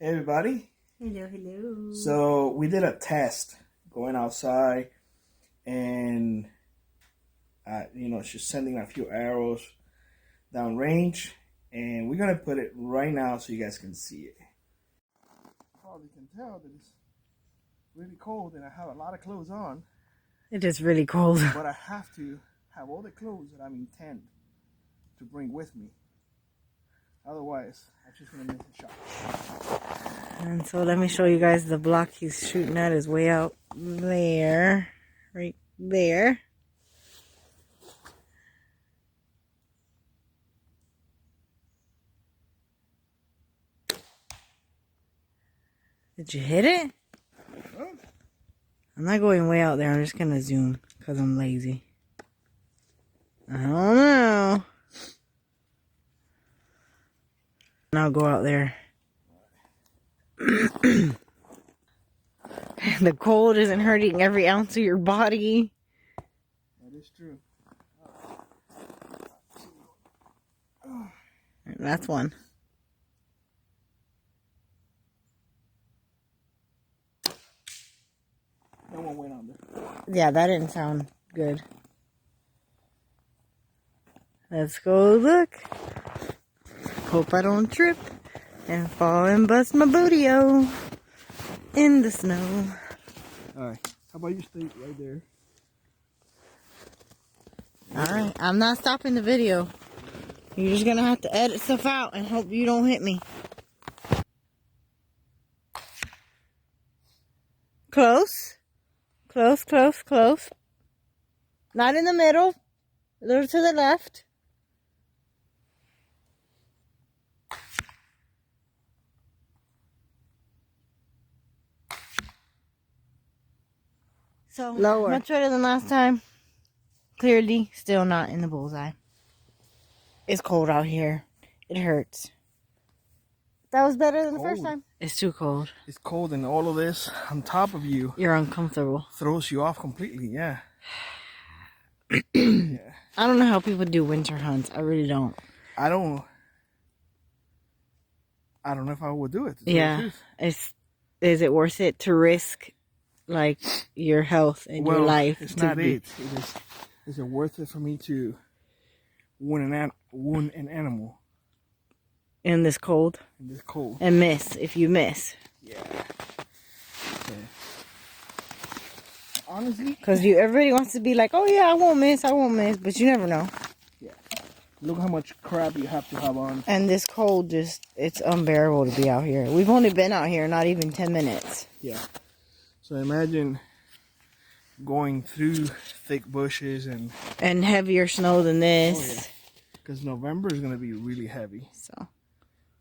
Hey everybody. Hello, hello. So we did a test going outside and just sending a few arrows down range, and we're gonna put it right now so you guys can see it. Probably can tell that it's really cold and I have a lot of clothes on. It is really cold. But I have to have all the clothes that I'm intent to bring with me. Otherwise, I'm just gonna miss a shot. And so let me show you guys the block he's shooting at is way out there. Right there. Did you hit it? I'm not going way out there. I'm just gonna zoom because I'm lazy. I don't know. Now go out there. The cold isn't hurting every ounce of your body. That is true. That's one. No one went on there. Yeah, that didn't sound good. Let's go look. Hope I don't trip and fall and bust my booty-o in the snow. Alright, how about you stay right there? Alright, I'm not stopping the video. You're just gonna have to edit stuff out and hope you don't hit me. Close. Close, close, close. Not in the middle. A little to the left. So, lower. Much better than last time. Clearly, still not in the bullseye. It's cold out here. It hurts. That was better than the first time. It's too cold. It's cold, and all of this on top of you. You're uncomfortable. Throws you off completely, yeah. Yeah. I don't know how people do winter hunts. I really don't. I don't know if I would do it. Yeah. Is it worth it to risk like your health and your life? It's not it. Is it worth it for me to wound an animal in this cold? In this cold. And miss if you miss. Yeah. Okay. Honestly, because everybody wants to be like, oh yeah, I won't miss, but you never know. Yeah. Look how much crap you have to have on. And this cold it's unbearable to be out here. We've only been out here not even 10 minutes. Yeah. So imagine going through thick bushes and heavier snow than this. Oh, yeah. Because November is going to be really heavy. So.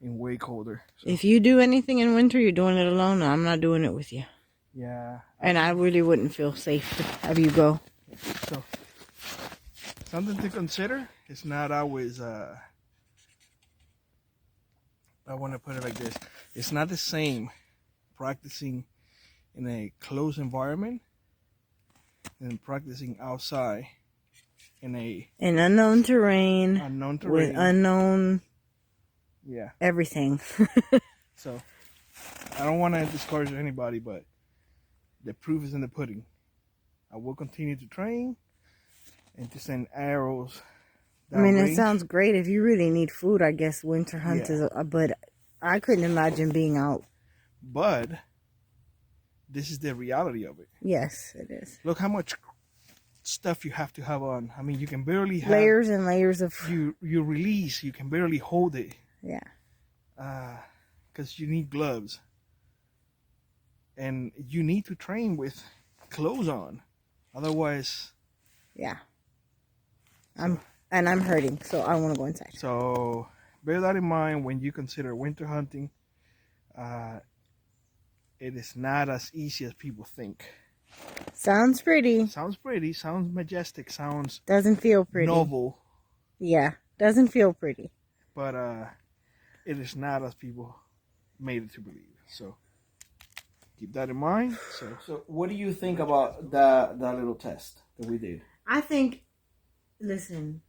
And way colder. So. If you do anything in winter, you're doing it alone. I'm not doing it with you. Yeah. And I really wouldn't feel safe to have you go. So, something to consider. It's not always, I want to put it like this. It's not the same practicing in a closed environment than practicing outside in unknown terrain. With unknown everything. So I don't want to discourage anybody, but the proof is in the pudding. I will continue to train and to send arrows down range. It sounds great. If you really need food, I guess winter hunt is but I couldn't imagine being out. But this is the reality of it. Yes, it is. Look how much stuff you have to have on. I mean, you can barely have layers and layers of you release. You can barely hold it. Yeah. Because you need gloves. And you need to train with clothes on. Otherwise. Yeah. I'm hurting, so I want to go inside. So bear that in mind when you consider winter hunting. It is not as easy as people think. Sounds pretty. Sounds pretty. Sounds majestic. Sounds doesn't feel pretty. Noble. Yeah, doesn't feel pretty. But it is not as people made it to believe. So keep that in mind. So what do you think about that little test that we did? I think, listen,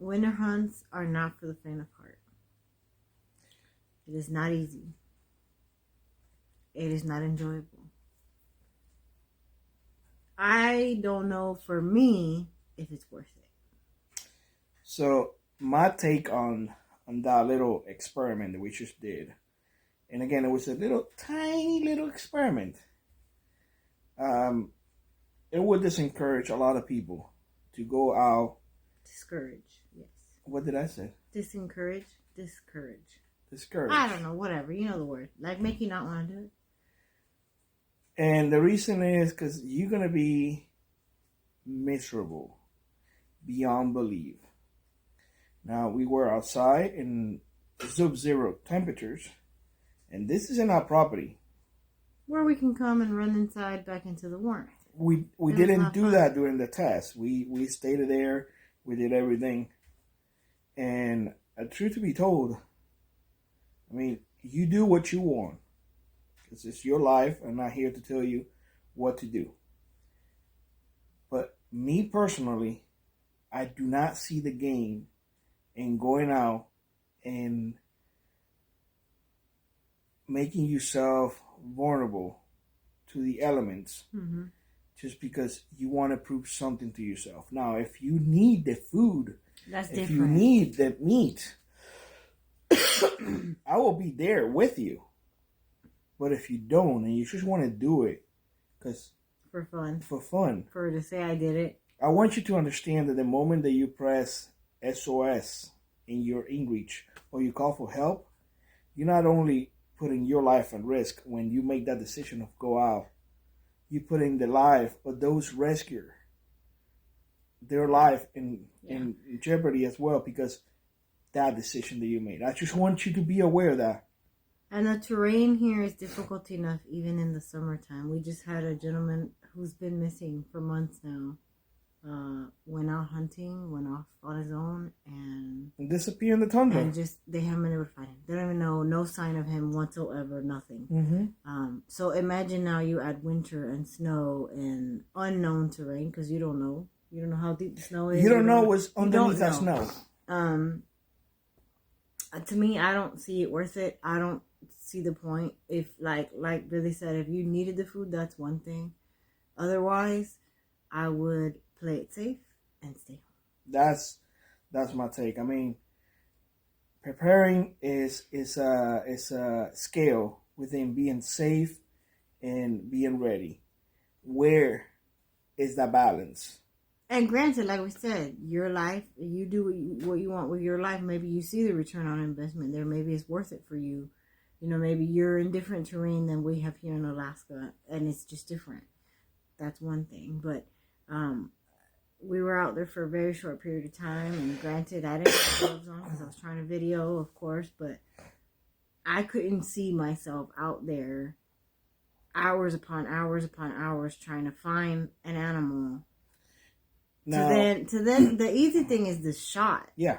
winter hunts are not for the faint of heart. It is not easy. it is not enjoyable. I don't know for me if it's worth it. So my take on that little experiment that we just did, and again, it was a little tiny little experiment. It would disencourage a lot of people to go out. Discourage, yes. What did I say? Discourage. Discourage. I don't know, whatever. You know the word. Like, make you not want to do it. And the reason is because you're going to be miserable beyond belief. Now, we were outside in sub-zero temperatures, and this is in our property. Where we can come and run inside back into the warmth. We didn't do that during the test. We stayed there. We did everything. And truth to be told, I mean, you do what you want. Because it's your life. I'm not here to tell you what to do. But me personally, I do not see the gain in going out and making yourself vulnerable to the elements just because you want to prove something to yourself. Now, if you need the food, that's if different. you need the meat, I will be there with you. But if you don't and you just want to do it because for fun, for to say I did it, I want you to understand that the moment that you press SOS in your inReach or you call for help, you're not only putting your life at risk when you make that decision of go out, you putting the life of those rescuers, their life in jeopardy as well because that decision that you made. I just want you to be aware of that. And the terrain here is difficult enough even in the summertime. We just had a gentleman who's been missing for months now. Went out hunting, went off on his own, and disappeared in the tundra. And just they haven't been able to find him. They don't even know, no sign of him whatsoever, nothing. Mm-hmm. So imagine now you add winter and snow and unknown terrain because you don't know how deep the snow is. You don't know what's underneath that snow. To me, I don't see it worth it. I don't see the point. If like Billy said, if you needed the food, that's one thing. Otherwise, I would play it safe and stay home. That's my take. I mean, preparing is a scale within being safe and being ready. Where is that balance? And granted, like we said, your life, you do what you want with your life. Maybe you see the return on investment there. Maybe it's worth it for you. You know, maybe you're in different terrain than we have here in Alaska, and it's just different. That's one thing. But we were out there for a very short period of time, and granted, I didn't have gloves on because I was trying to video, of course, but I couldn't see myself out there hours upon hours upon hours trying to find an animal. Now, to then, the easy thing is the shot. Yeah.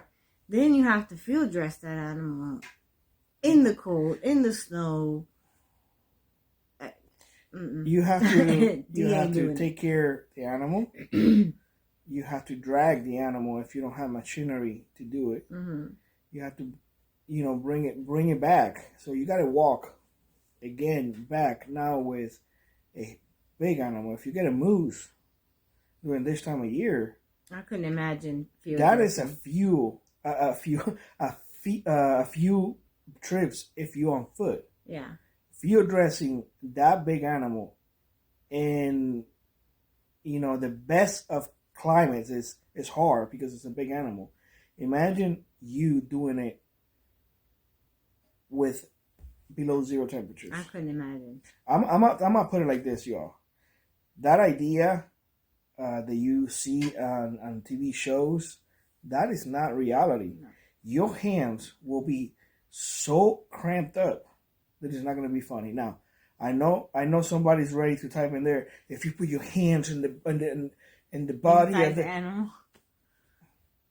Then you have to field dress that animal in the cold, in the snow. You have to take care of the animal. You have to drag the animal if you don't have machinery to do it. Mm-hmm. You have to, bring it back. So you got to walk again back now with a big animal. If you get a moose during this time of year, I couldn't imagine. That is a few trips if you're on foot. Yeah. Field dressing that big animal in the best of climates is hard because it's a big animal. Imagine you doing it with below zero temperatures. I couldn't imagine. I'm gonna put it like this, y'all. That idea that you see on TV shows, that is not reality. No. Your hands will be so cramped up that it's not going to be funny. Now, I know somebody's ready to type in there. If you put your hands in the body inside of the animal,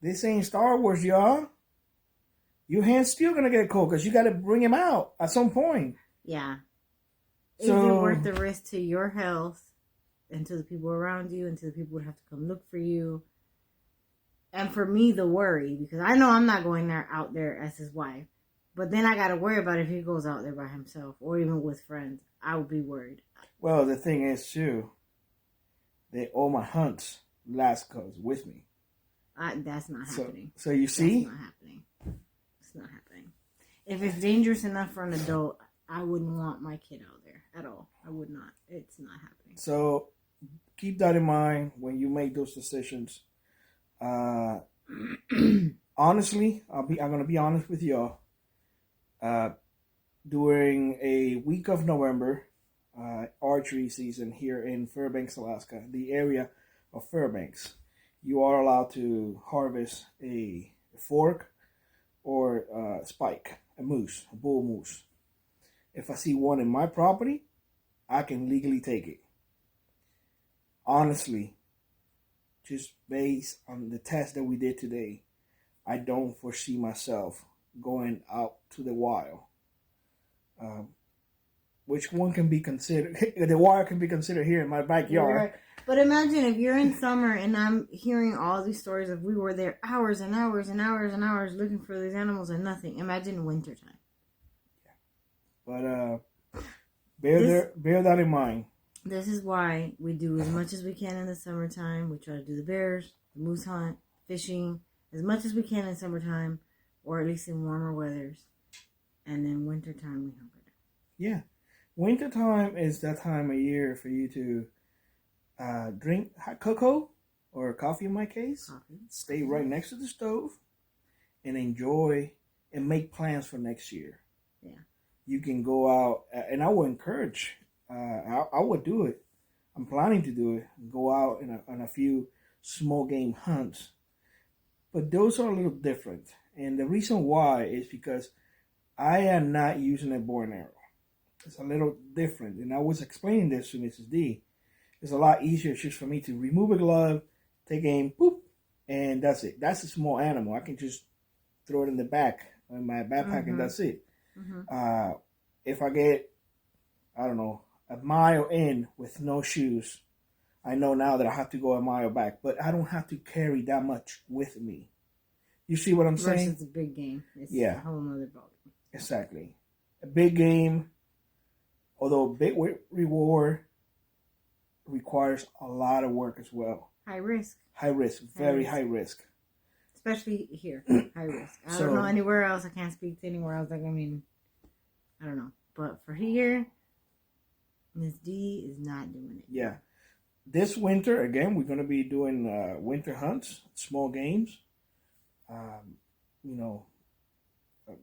this ain't Star Wars, y'all. Your hand's still going to get cold because you got to bring him out at some point. Yeah. So, is it worth the risk to your health and to the people around you and to the people who have to come look for you? And for me, the worry, because I know I'm not going out there as his wife. But then I got to worry about if he goes out there by himself or even with friends. I would be worried. Well, the thing is too, all my hunts last cause with me. That's not happening. So you see, that's not happening. It's not happening. If it's dangerous enough for an adult, I wouldn't want my kid out there at all. I would not. It's not happening. So keep that in mind when you make those decisions. Honestly, I'm gonna be honest with y'all. During a week of November, archery season here in Fairbanks, Alaska, the area of Fairbanks, you are allowed to harvest a fork or a spike, a moose, a bull moose. If I see one in my property, I can legally take it. Honestly, just based on the test that we did today, I don't foresee myself going out to the wild. Which one can be considered? The wild can be considered here in my backyard. Right. But imagine if you're in summer and I'm hearing all these stories of we were there hours and hours and hours and hours looking for these animals and nothing. Imagine wintertime. Yeah. But bear that in mind. This is why we do as much as we can in the summertime. We try to do the bears, the moose hunt, fishing, as much as we can in summertime, or at least in warmer weathers. And then wintertime, we hunker down. Yeah. Wintertime is that time of year for you to drink hot cocoa or coffee in my case. Coffee. Stay right next to the stove and enjoy and make plans for next year. Yeah. You can go out, and I would encourage, I would do it. I'm planning to do it. Go out on a few small game hunts. But those are a little different. And the reason why is because I am not using a bow and arrow. It's a little different. And I was explaining this to Mrs. D. It's a lot easier just for me to remove a glove, take aim, boop, and that's it. That's a small animal. I can just throw it in the back in my backpack and that's it. Mm-hmm. If I get, I don't know, a mile in with no shoes, I know now that I have to go a mile back, but I don't have to carry that much with me. You see what I'm saying? Versus a big game. It's a whole nother ballgame. Exactly. A big game, although big reward, requires a lot of work as well. High risk. High risk. Very high risk. Especially here. High risk. I don't know anywhere else. I can't speak to anywhere else. Like, I mean, I don't know. But for here, Ms. D is not doing it. Yeah. This winter, again, we're going to be doing winter hunts, small games.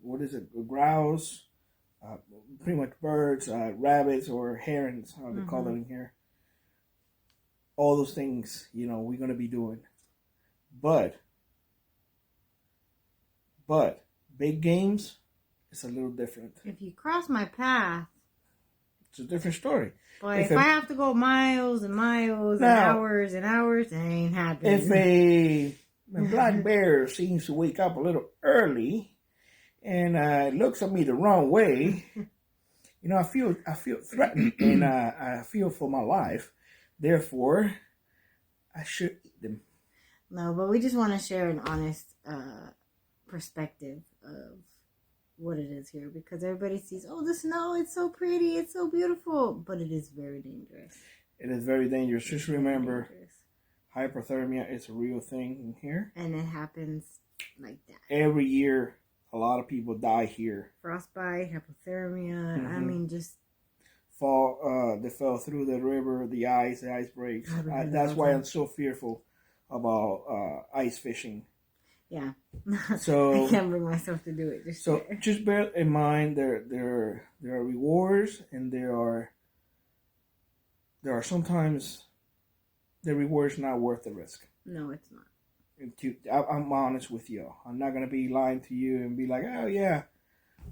What is it? Grouse, pretty much birds, rabbits, or herons, how they call them in here. All those things, we're going to be doing. But big games, it's a little different. If you cross my path, it's a different story. But if I have to go miles and miles and hours and hours, it ain't happening. If a black bear seems to wake up a little early and looks at me the wrong way, I feel threatened and I feel for my life. Therefore, I should eat them. No, but we just want to share an honest perspective of what it is here, because everybody sees, the snow, it's so pretty, it's so beautiful, but it is very dangerous. It is very dangerous. Just remember, hypothermia is a real thing in here. And it happens like that. Every year, a lot of people die here. Frostbite, hypothermia, I mean, just... They fell through the river, the ice breaks. That's why I'm so fearful about ice fishing. Yeah. So I can't bring myself to do it. Just bear in mind there are rewards, and there are sometimes the reward's not worth the risk. No, it's not. I'm honest with y'all. I'm not gonna be lying to you and be like, oh yeah,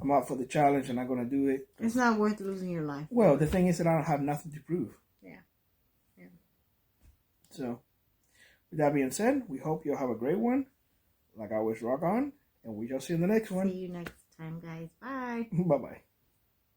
I'm out for the challenge and I'm gonna do it. It's not worth losing your life. Well, the thing is that I don't have nothing to prove. Yeah. So, with that being said, we hope you'll have a great one. Like always, rock on, and we shall see you in the next one. See you next time, guys. Bye. Bye-bye.